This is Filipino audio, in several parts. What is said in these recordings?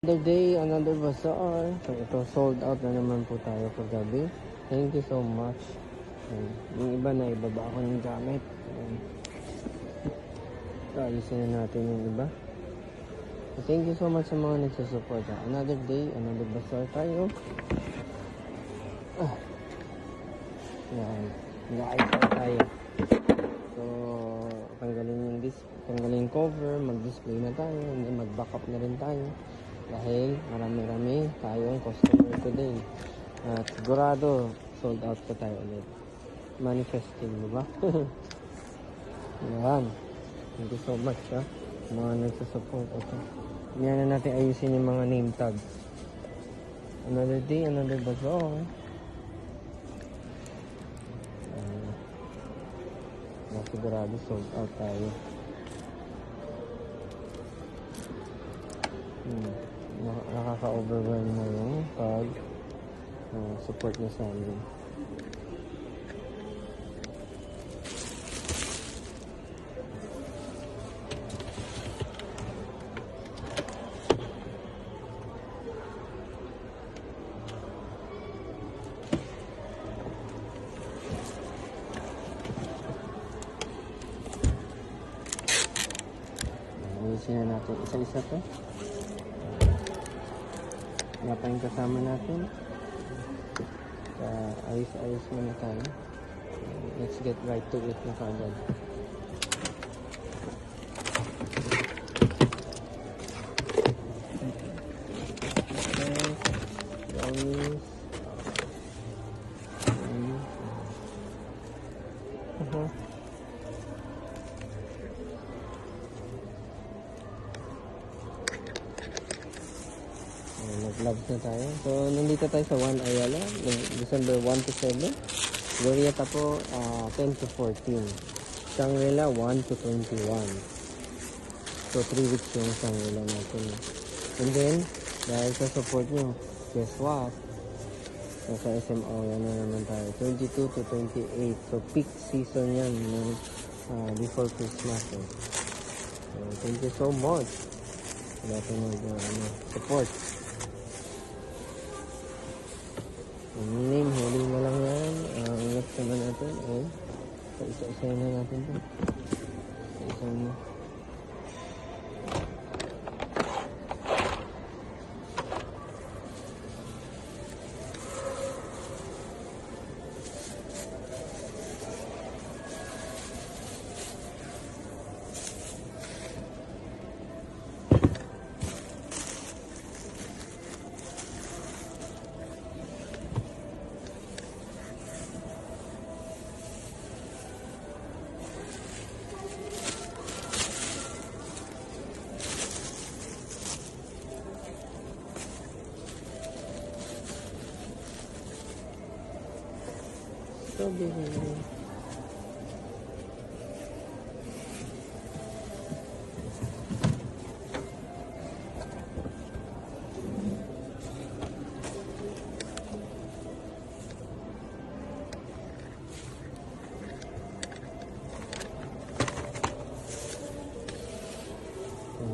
Another day, another bazaar. So ito, sold out na naman po tayo kagabi. Thank you so much. Yung iba na ibaba ako ng gamit. Ayusin na natin yung iba. So, thank you so much sa mga nagsusupport. Another day, another bazaar tayo. Yan. Naka-iPhone tayo. So, tanggalin yung cover, mag-display na tayo, and then mag-backup na rin tayo. Dahil marami-rami tayong customer today. At sigurado, sold out pa tayo ulit. Manifesting, di ba? Yan. Thank you so much, ha. Mga nagsusupport. Okay. Yan na natin ayusin yung mga name tags. Another day, another bazaar. Sigurado sold out tayo. Nakaka-overwhelm na yung pag support niya sa amin. Ayusin na natin isa-isa to. Wala pa yung kasama natin. Ayos-ayos muna tayo. Let's get right to it na kagad. Brownies. Nag-labs na tayo. So, nandito tayo sa 1 Ayala, December 1 to 7. Glorieta po, 10 to 14. Shangri-La, 1 to 21. So, 3 weeks yung Shangri-La natin. And then, dahil sa support nyo, guess what? So, sa SMO, yan na naman tayo. 22 to 28. So, peak season yan before Christmas. So, thank you so much. Wala po support. Name, huli na lang yan. Ingat naman natin. Isa-isa na natin ito. Isa-isa na. Strawberry.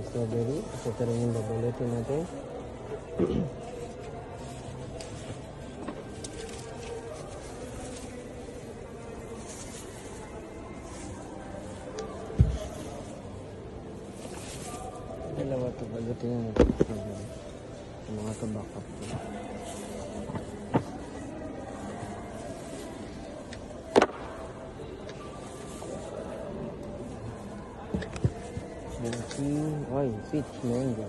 Strawberry. Ito rin yung babalutin natin. Dalawa ito, balutin na natin sa mga tabakap ko. Ay, peach mango.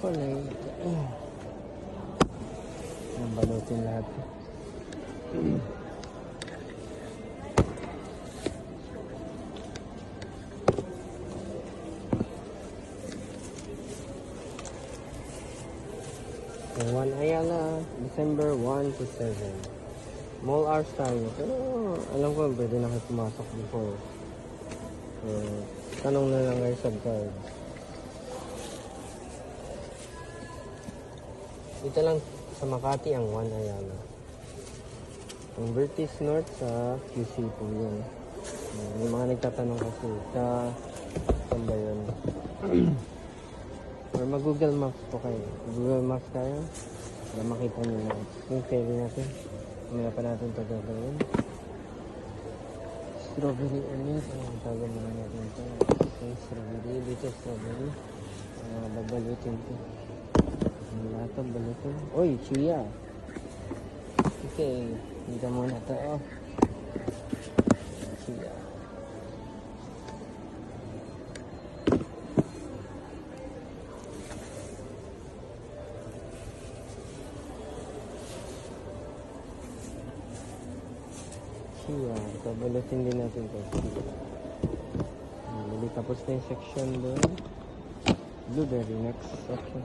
chocolate. Ang balutin lahat. So, 1 Ayala, December 1 to 7. Mall hours tayo. Pero alam ko pwede na kayo pumasok before. So, tanong na lang kayo sa card. Dito lang sa Makati ang 1 Ayala. Ang Vertis North sa QC po yun. May mga nagtatanong kasi saan ba yun? Or mag-Google Maps po kayo. Google Maps tayo para makita nyo na yung ferry natin. Hindi pa natin ito gagawin. Strawberry ulit. Tago muna natin ito. Okay, strawberry. Dito strawberry. Babalutin ito. Lahat ang balutin. Uy, chia! Okay, dito muna ito. Chia. Chia. Babalutin din natin ito. Chia. Tapos na yung section doon. Blueberry next section.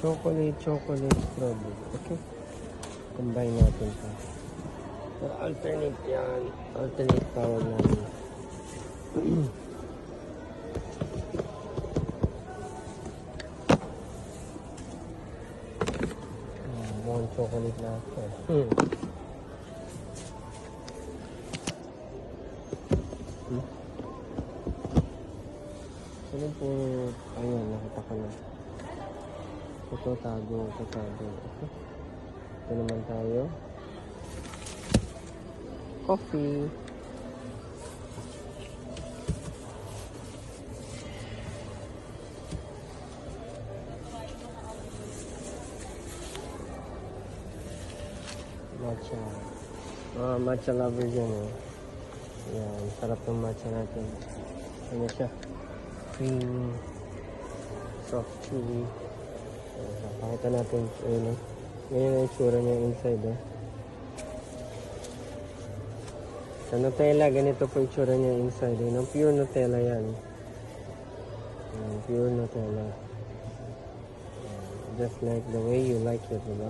Chocolate, strawberry. Okay. Combine natin pa. Pero alternate yan. Alternate power namin. One chocolate lahat. Sunod po, ayun, nakita ko na. Ito tago. Okay. Ito naman tayo. Coffee. Matcha. Matcha lover dyan eh. Yan, sarap ng matcha natin. Ano siya? Cream. Soft chewy. Pakita natin ayun, ngayon ang itsura niya inside sa Nutella, ganito po itsura niya inside pure Nutella yan. Pure Nutella, just like the way you like it, diba?